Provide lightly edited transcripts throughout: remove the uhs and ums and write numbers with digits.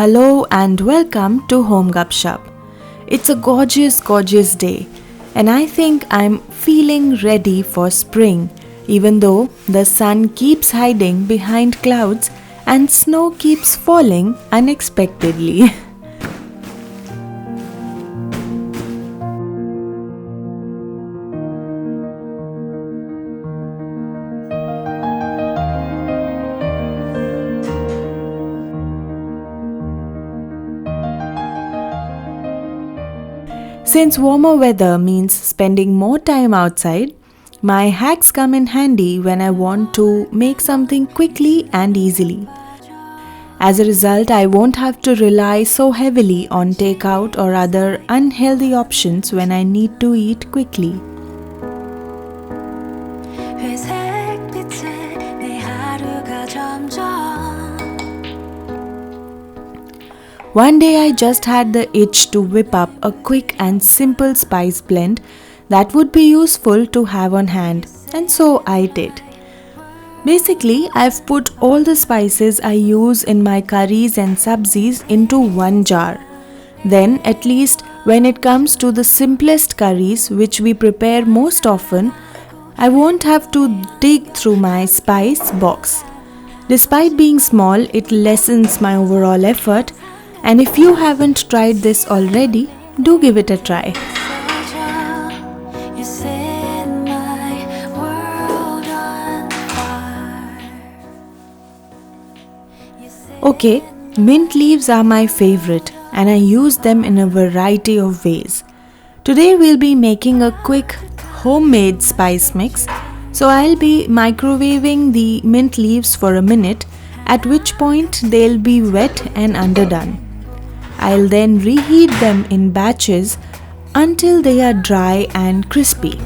Hello and welcome to Home Gupshup. It's a gorgeous day, and I think I'm feeling ready for spring, even though the sun keeps hiding behind clouds and snow keeps falling unexpectedly. Since warmer weather means spending more time outside, my hacks come in handy when I want to make something quickly and easily. As a result, I won't have to rely so heavily on takeout or other unhealthy options when I need to eat quickly. One day I just had the itch to whip up a quick and simple spice blend that would be useful to have on hand, and so I did. Basically, I've put all the spices I use in my curries and sabzis into one jar. Then, at least when it comes to the simplest curries which we prepare most often, I won't have to dig through my spice box. Despite being small, it lessens my overall effort. And if you haven't tried this already, do give it a try. Okay, mint leaves are my favorite and I use them in a variety of ways. Today we'll be making a quick homemade spice mix. So I'll be microwaving the mint leaves for a minute, at which point they'll be wet and underdone. I'll then reheat them in batches until they are dry and crispy.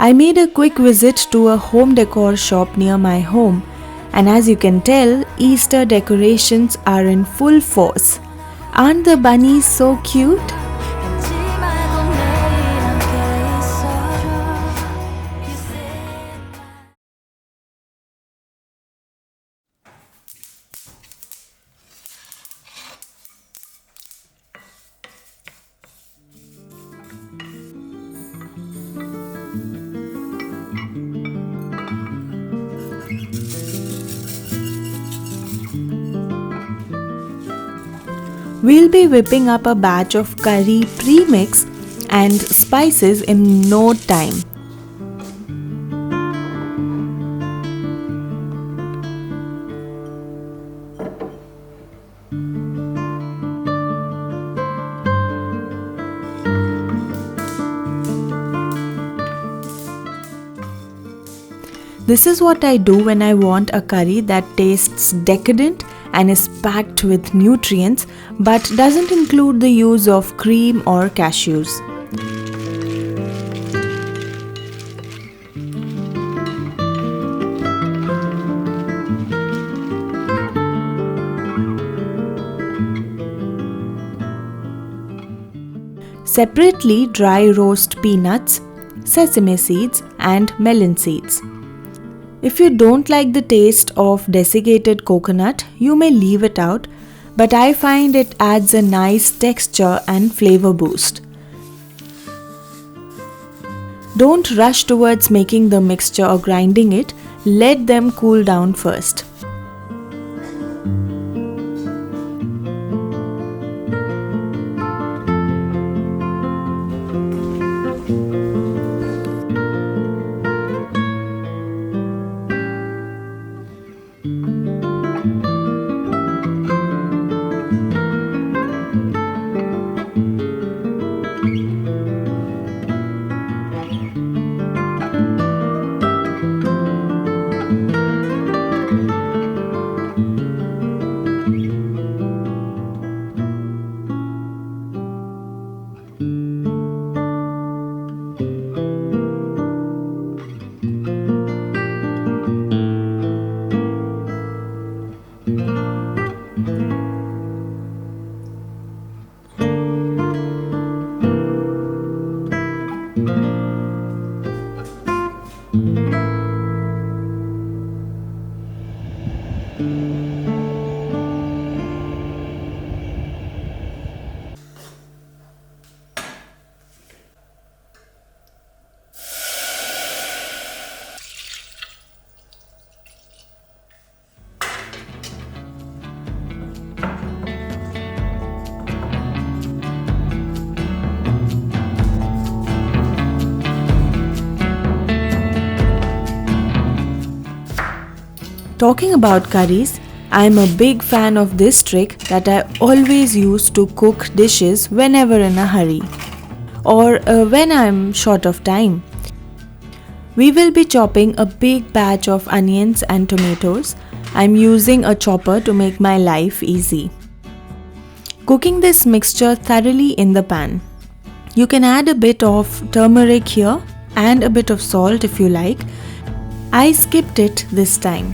I made a quick visit to a home decor shop near my home, and as you can tell, Easter decorations are in full force. Aren't the bunnies so cute? We'll be whipping up a batch of curry premix and spices in no time. This is what I do when I want a curry that tastes decadent and is packed with nutrients but doesn't include the use of cream or cashews. Separately, dry roast peanuts, sesame seeds and melon seeds. If you don't like the taste of desiccated coconut, you may leave it out, but I find it adds a nice texture and flavor boost. Don't rush towards making the mixture or grinding it, let them cool down first. Talking about curries, I am a big fan of this trick that I always use to cook dishes whenever in a hurry or when I am short of time. We will be chopping a big batch of onions and tomatoes. I am using a chopper to make my life easy. Cooking this mixture thoroughly in the pan. You can add a bit of turmeric here and a bit of salt if you like. I skipped it this time.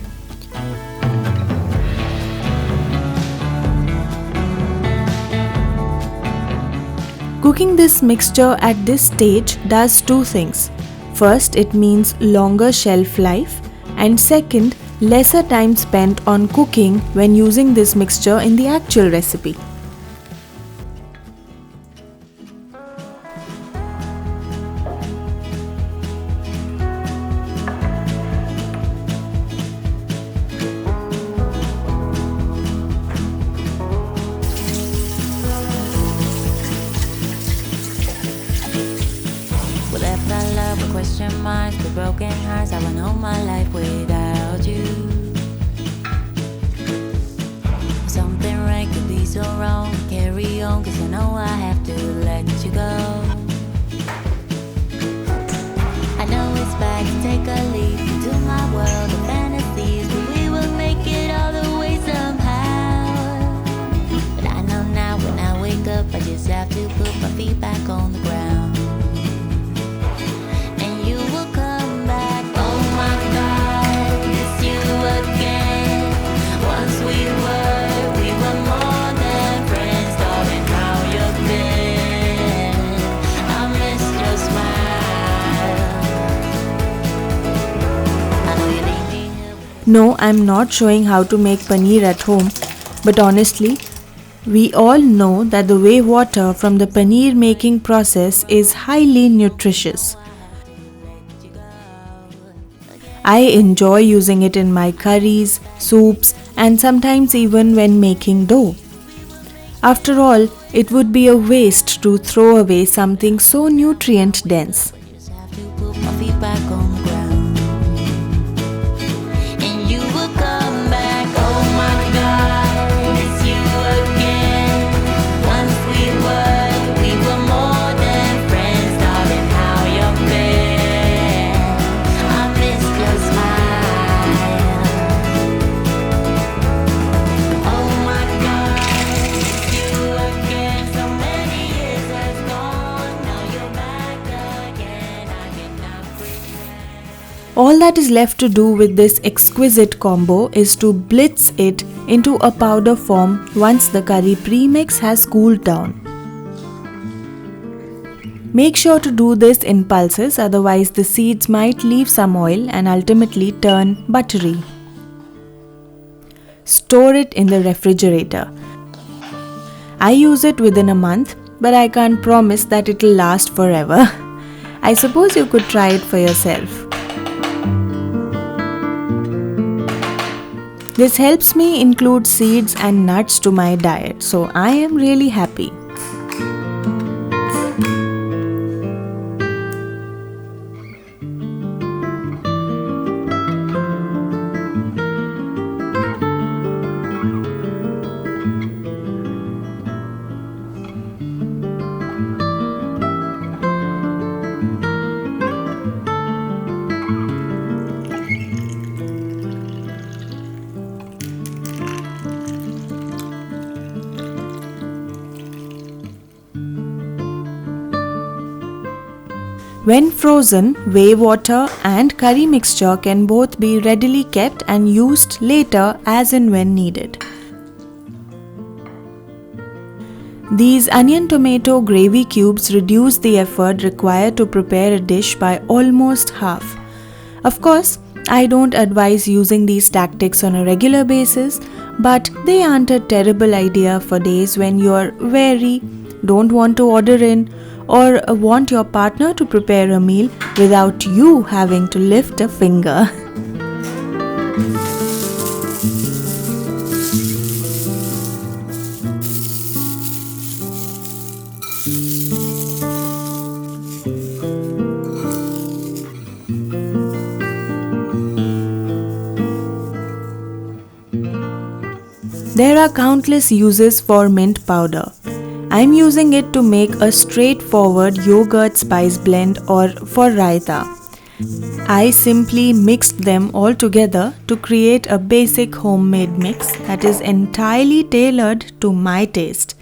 Cooking this mixture at this stage does two things. First, it means longer shelf life, and second, lesser time spent on cooking when using this mixture in the actual recipe. Question marks, the broken hearts. I went home my life without you. Something right could be so wrong. Carry on, cause I know I have to let you go. I know it's bad to take a leap into my world of fantasies, but we will make it all the way somehow. But I know now when I wake up, I just have to put my feet back on the ground. No, I'm not showing how to make paneer at home, but honestly, we all know that the whey water from the paneer making process is highly nutritious. I enjoy using it in my curries, soups, and sometimes even when making dough. After all, it would be a waste to throw away something so nutrient dense. All that is left to do with this exquisite combo is to blitz it into a powder form once the curry premix has cooled down. Make sure to do this in pulses, otherwise the seeds might leave some oil and ultimately turn buttery. Store it in the refrigerator. I use it within a month, but I can't promise that it'll last forever. I suppose you could try it for yourself. This helps me include seeds and nuts to my diet, so I am really happy. When frozen, whey water and curry mixture can both be readily kept and used later as and when needed. These onion tomato gravy cubes reduce the effort required to prepare a dish by almost half. Of course, I don't advise using these tactics on a regular basis, but they aren't a terrible idea for days when you're wary, don't want to order in, or want your partner to prepare a meal without you having to lift a finger. There are countless uses for mint powder. I'm using it to make a straightforward yogurt spice blend or for raita. I simply mixed them all together to create a basic homemade mix that is entirely tailored to my taste.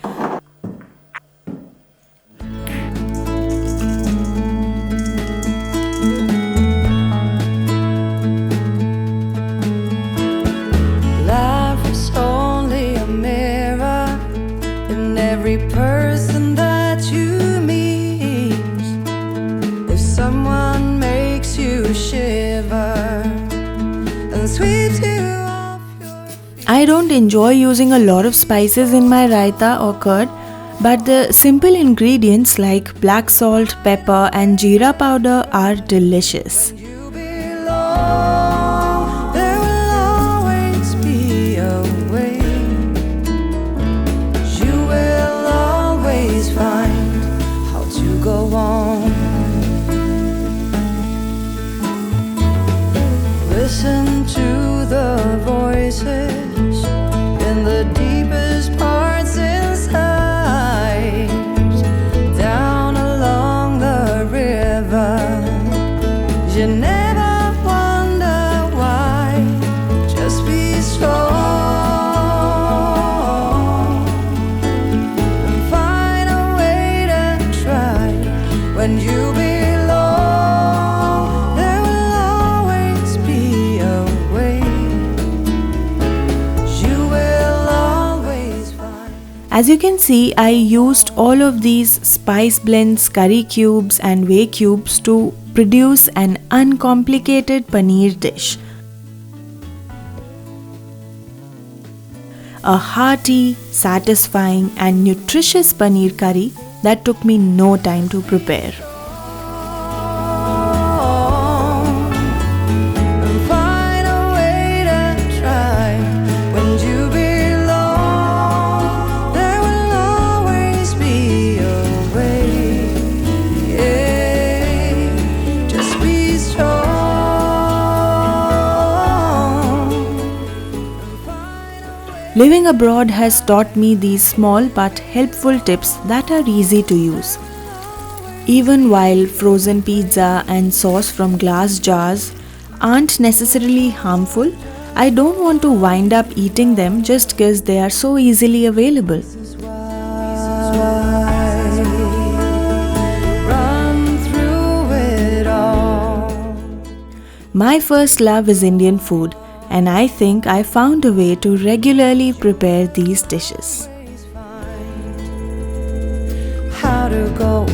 Life is only a mirror in every person that you meet. If someone makes you shiver and sweeps you off your feet. I don't enjoy using a lot of spices in my raita or curd, but the simple ingredients like black salt, pepper and jeera powder are delicious. You belong, there will always be a way. You will always find how to go on. Listen to the voices in the deepest parts inside. Down along the river, you never wonder why. Just be strong and find a way to try. When you belong, there will always be a way. You will always find. As you can see, I used all of these spice blends, curry cubes and whey cubes to produce an uncomplicated paneer dish. A hearty, satisfying and nutritious paneer curry that took me no time to prepare. And find a way to try. When you belong, there will always be a way. Yeah. Just be strong. Living abroad has taught me these small but helpful tips that are easy to use. Even while frozen pizza and sauce from glass jars aren't necessarily harmful, I don't want to wind up eating them just because they are so easily available. This is why run through it all. My first love is Indian food, and I think I found a way to regularly prepare these dishes. How to go